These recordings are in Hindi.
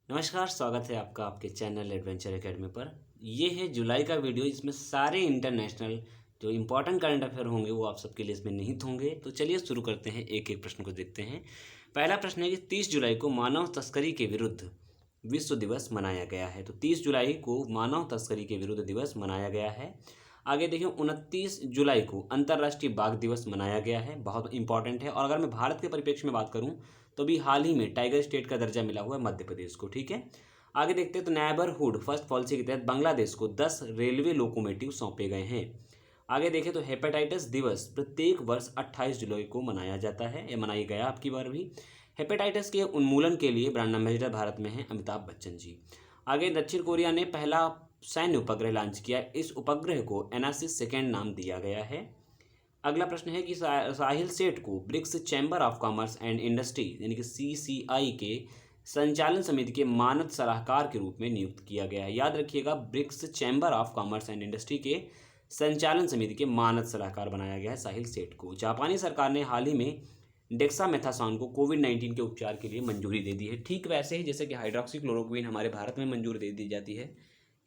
नमस्कार, स्वागत है आपका आपके चैनल एडवेंचर एकेडमी पर। ये है जुलाई का वीडियो। इसमें सारे इंटरनेशनल जो इम्पोर्टेंट करंट अफेयर होंगे वो आप सबके लिए इसमें निहित होंगे। तो चलिए शुरू करते हैं, एक एक प्रश्न को देखते हैं। पहला प्रश्न है कि 30 जुलाई को मानव तस्करी के विरुद्ध विश्व दिवस मनाया गया है। तो 30 जुलाई को मानव तस्करी के विरुद्ध दिवस मनाया गया है। आगे देखिए, 29 जुलाई को अंतर्राष्ट्रीय बाघ दिवस मनाया गया है, बहुत इंपॉर्टेंट है। और अगर मैं भारत के परिप्रेक्ष्य में बात करूं तो भी हाल ही में टाइगर स्टेट का दर्जा मिला हुआ है मध्य प्रदेश को। ठीक है, आगे देखते हैं। तो नेबरहुड फर्स्ट पॉलिसी के तहत बांग्लादेश को 10 रेलवे लोकोमोटिव सौंपे गए हैं। आगे देखें तो हेपेटाइटिस दिवस प्रत्येक वर्ष 28 जुलाई को मनाया जाता है, यह मनाया गया आपकी बार भी। हेपेटाइटिस के उन्मूलन के लिए ब्रांड एम्बेसडर भारत में हैं अमिताभ बच्चन जी। आगे दक्षिण कोरिया ने पहला सैन्य उपग्रह लॉन्च किया। इस उपग्रह को एनासिस सेकेंड नाम दिया गया है। अगला प्रश्न है कि साहिल सेठ को BRICS chamber of commerce and industry यानी कि सीसीआई के संचालन समिति के मानद सलाहकार के रूप में नियुक्त किया गया है। याद रखिएगा, BRICS chamber of commerce and industry के संचालन समिति के मानद सलाहकार बनाया गया है साहिल सेठ को। जापानी सरकार ने हाल ही में डेक्सामेथासोन को कोविड-19 के उपचार के लिए मंजूरी दे दी है। ठीक वैसे ही जैसे कि हाइड्रोक्सीक्लोरोक्विन हमारे भारत में मंजूरी दे दी जाती है,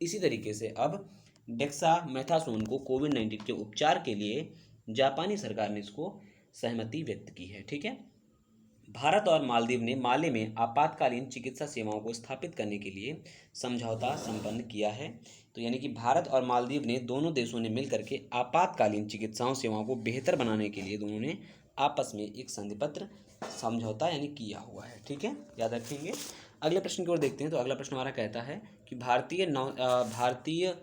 इसी तरीके से अब डेक्सामेथासोन को कोविड-19 के उपचार के लिए जापानी सरकार ने इसको सहमति व्यक्त की है। ठीक है, भारत और मालदीव ने माले में आपातकालीन चिकित्सा सेवाओं को स्थापित करने के लिए समझौता संपन्न किया है। तो यानी कि भारत और मालदीव ने, दोनों देशों ने मिलकर के आपातकालीन चिकित्साओं सेवाओं को बेहतर बनाने के लिए दोनों ने आपस में एक संधि पत्र समझौता यानी किया हुआ है। ठीक है, याद रखेंगे। अगले प्रश्न की ओर देखते हैं। तो अगला प्रश्न हमारा कहता है कि भारतीय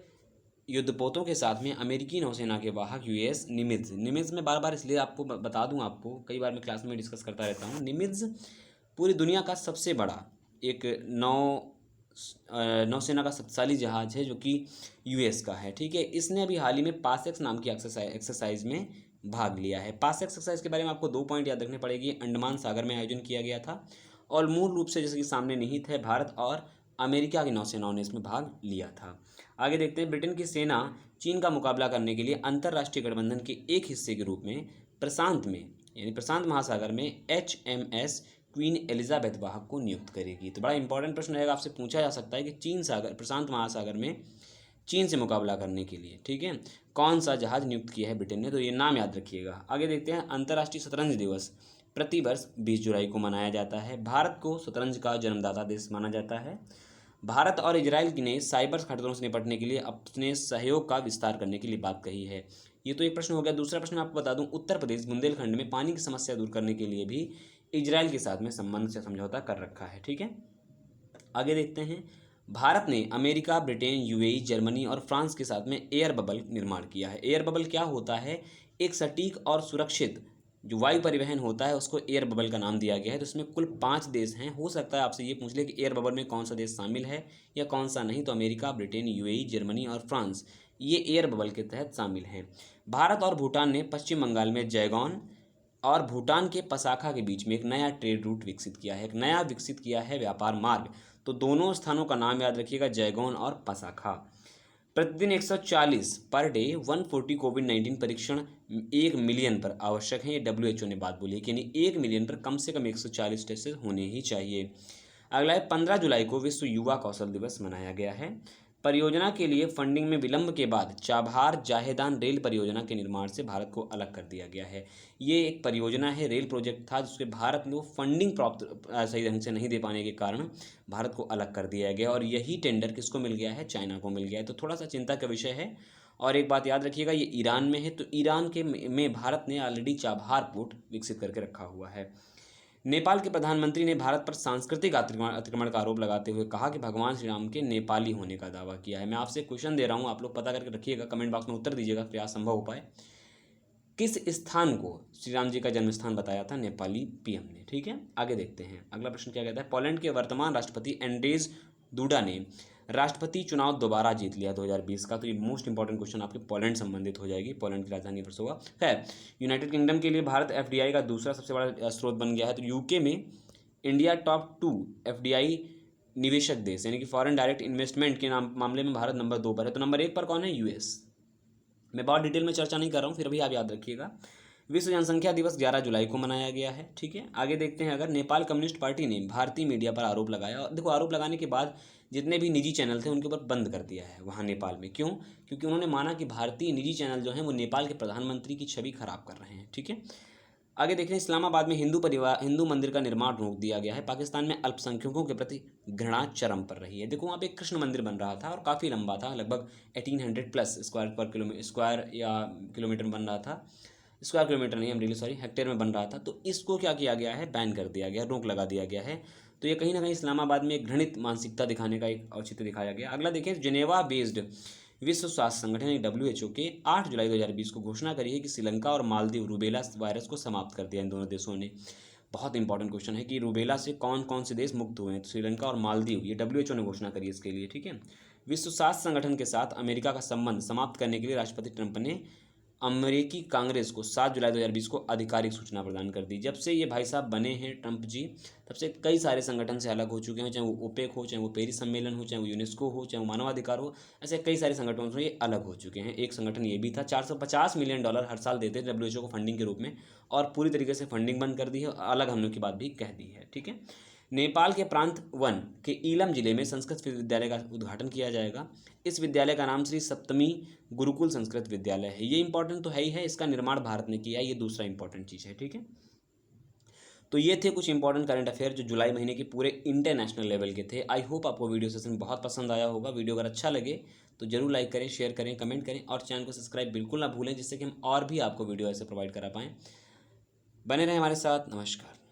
युद्धपोतों के साथ में अमेरिकी नौसेना के वाहक यूएस निमित्ज। निमित्ज में बार बार इसलिए आपको बता दूं, आपको कई बार मैं क्लास में डिस्कस करता रहता हूं। निमित्ज पूरी दुनिया का सबसे बड़ा एक नौसेना का शक्तिशाली जहाज है जो कि यूएस का है। ठीक है, इसने अभी हाल ही में पासेक्स नाम की एक्सरसाइज में भाग लिया है। पासेक्स एक्सरसाइज के बारे में आपको 2 पॉइंट याद रखने पड़ेगी। अंडमान सागर में आयोजन किया गया था और मूल रूप से जैसे कि सामने निहित है, भारत और अमेरिका की नौसेनाओं ने इसमें भाग लिया था। आगे देखते हैं। ब्रिटेन की सेना चीन का मुकाबला करने के लिए अंतर्राष्ट्रीय गठबंधन के एक हिस्से के रूप में प्रशांत में यानी प्रशांत महासागर में HMS क्वीन एलिजाबेथ वाहक को नियुक्त करेगी। तो बड़ा इंपॉर्टेंट प्रश्न रहेगा, आपसे पूछा जा सकता है कि प्रशांत महासागर में चीन से मुकाबला करने के लिए, ठीक है, कौन सा जहाज नियुक्त किया है ब्रिटेन ने। तो ये नाम याद रखिएगा। आगे देखते हैं। अंतर्राष्ट्रीय शतरंज दिवस प्रतिवर्ष 20 जुलाई को मनाया जाता है। भारत को शतरंज का जन्मदाता देश माना जाता है। भारत और इजराइल ने साइबर खतरों से निपटने के लिए अपने सहयोग का विस्तार करने के लिए बात कही है। ये तो एक प्रश्न हो गया। दूसरा प्रश्न आपको बता दूं, उत्तर प्रदेश बुंदेलखंड में पानी की समस्या दूर करने के लिए भी इजराइल के साथ में संबंध से समझौता कर रखा है। ठीक है, आगे देखते हैं। भारत ने अमेरिका, ब्रिटेन, यूएई, जर्मनी और फ्रांस के साथ में एयर बबल निर्माण किया है। एयर बबल क्या होता है? एक सटीक और सुरक्षित जो वायु परिवहन होता है उसको एयर बबल का नाम दिया गया है। तो इसमें कुल 5 देश हैं। हो सकता है आपसे ये पूछ ले कि एयर बबल में कौन सा देश शामिल है या कौन सा नहीं। तो अमेरिका, ब्रिटेन, यूएई, जर्मनी और फ्रांस ये एयर बबल के तहत शामिल हैं। भारत और भूटान ने पश्चिम बंगाल में जैगौन और भूटान के पसाखा के बीच में एक नया ट्रेड रूट विकसित किया है, एक नया विकसित किया है व्यापार मार्ग। तो दोनों स्थानों का नाम याद रखिएगा, जैगौन और पसाखा। प्रतिदिन 140 पर डे 140 कोविड-19 परीक्षण 1 मिलियन पर आवश्यक है। ये WHO ने बात बोली है कि यानी 1 मिलियन पर कम से कम 140 टेस्ट होने ही चाहिए। अगला है 15 जुलाई को विश्व युवा कौशल दिवस मनाया गया है। परियोजना के लिए फंडिंग में विलंब के बाद चाबहार जाहेदान रेल परियोजना के निर्माण से भारत को अलग कर दिया गया है। ये एक परियोजना है, रेल प्रोजेक्ट था जिसके भारत में फंडिंग प्राप्त सही ढंग से नहीं दे पाने के कारण भारत को अलग कर दिया गया और यही टेंडर किसको मिल गया है? चाइना को मिल गया है। तो थोड़ा सा चिंता का विषय है। और एक बात याद रखिएगा, ये ईरान में है। तो ईरान के में भारत ने ऑलरेडी चाबहार पोर्ट विकसित करके रखा हुआ है। नेपाल के प्रधानमंत्री ने भारत पर सांस्कृतिक अतिक्रमण का आरोप लगाते हुए कहा कि भगवान श्री राम के नेपाली होने का दावा किया है। मैं आपसे क्वेश्चन दे रहा हूं, आप लोग पता करके रखिएगा, कमेंट बॉक्स में उत्तर दीजिएगा, प्रयास संभव हो पाए। किस स्थान को श्री राम जी का जन्म स्थान बताया था नेपाली पीएम ने? ठीक है, आगे देखते हैं। अगला प्रश्न क्या कहता है। पोलैंड के वर्तमान राष्ट्रपति एंड्रेज दुडा ने राष्ट्रपति चुनाव दोबारा जीत लिया 2020 का। तो ये मोस्ट इंपॉर्टेंट क्वेश्चन आपके पोलैंड संबंधित हो जाएगी। पोलैंड की राजधानी वर्सोवा है। यूनाइटेड किंगडम के लिए भारत FDI का दूसरा सबसे बड़ा स्रोत बन गया है। तो यूके में इंडिया टॉप 2 FDI निवेशक देश यानी कि फॉरेन डायरेक्ट इन्वेस्टमेंट के मामले में भारत नंबर 2 पर है। तो नंबर 1 पर कौन है? US। मैं बहुत डिटेल में चर्चा नहीं कर रहा हूँ, फिर भी आप याद रखिएगा। विश्व जनसंख्या दिवस 11 जुलाई को मनाया गया है। ठीक है, आगे देखते हैं। अगर नेपाल कम्युनिस्ट पार्टी ने भारतीय मीडिया पर आरोप लगाया, और देखो आरोप लगाने के बाद जितने भी निजी चैनल थे उनके ऊपर बंद कर दिया है वहाँ नेपाल में। क्यों? क्योंकि उन्होंने माना कि भारतीय निजी चैनल जो हैं वो नेपाल के प्रधानमंत्री की छवि खराब कर रहे हैं। ठीक है, आगे देखें। इस्लामाबाद में हिंदू मंदिर का निर्माण रोक दिया गया है। पाकिस्तान में अल्पसंख्यकों के प्रति घृणा चरम पर रही है। देखो वहाँ पे एक कृष्ण मंदिर बन रहा था और काफ़ी लंबा था, लगभग 1800 प्लस स्क्वायर या किलोमीटर बन रहा था। स्क्वायर किलोमीटर नहीं, रियली सॉरी, हेक्टेयर में बन रहा था। तो इसको क्या किया गया है? बैन कर दिया गया, रोक लगा दिया गया है। तो ये कहीं ना कहीं इस्लामाबाद में एक घृणित मानसिकता दिखाने का एक औचित्य दिखाया गया। अगला देखें। जेनेवा बेस्ड विश्व स्वास्थ्य संगठन यानी WHO के 8 जुलाई 2020 को घोषणा करी है कि श्रीलंका और मालदीव रूबेला वायरस को समाप्त कर दिया इन दोनों देशों ने। बहुत इंपॉर्टेंट क्वेश्चन है कि रूबेला से कौन कौन से देश मुक्त हुए हैं। तो श्रीलंका और मालदीव, ये WHO ने घोषणा करी है इसके लिए। ठीक है, विश्व स्वास्थ्य संगठन के साथ अमेरिका का संबंध समाप्त करने के लिए राष्ट्रपति ट्रंप ने अमेरिकी कांग्रेस को 7 जुलाई 2020 को आधिकारिक सूचना प्रदान कर दी। जब से ये भाई साहब बने हैं ट्रंप जी, तब से कई सारे संगठन से अलग हो चुके हैं, चाहे वो ओपेक हो, चाहे वो पेरिस सम्मेलन हो, चाहे वो यूनेस्को हो, चाहे वो मानवाधिकार हो। ऐसे कई सारे संगठनों से ये अलग हो चुके हैं। एक संगठन ये भी था, $450 मिलियन हर साल देते थे WHO को फंडिंग के रूप में, और पूरी तरीके से फंडिंग बंद कर दी है, अलग होने की बात भी कह दी है। ठीक है, नेपाल के प्रांत 1 के ईलम जिले में संस्कृत विद्यालय का उद्घाटन किया जाएगा। इस विद्यालय का नाम श्री सप्तमी गुरुकुल संस्कृत विद्यालय है। ये इंपॉर्टेंट तो है ही है, इसका निर्माण भारत ने किया है, ये दूसरा इंपॉर्टेंट चीज़ है। ठीक है, तो ये थे कुछ इंपॉर्टेंट करंट अफेयर जो जुलाई महीने के पूरे इंटरनेशनल लेवल के थे। आई होप आपको वीडियो सेशन बहुत पसंद आया होगा। वीडियो अगर अच्छा लगे तो जरूर लाइक करें, शेयर करें, कमेंट करें, और चैनल को सब्सक्राइब बिल्कुल ना भूलें, जिससे कि हम और भी आपको वीडियो ऐसे प्रोवाइड करा पाएँ। बने रहें हमारे साथ। नमस्कार।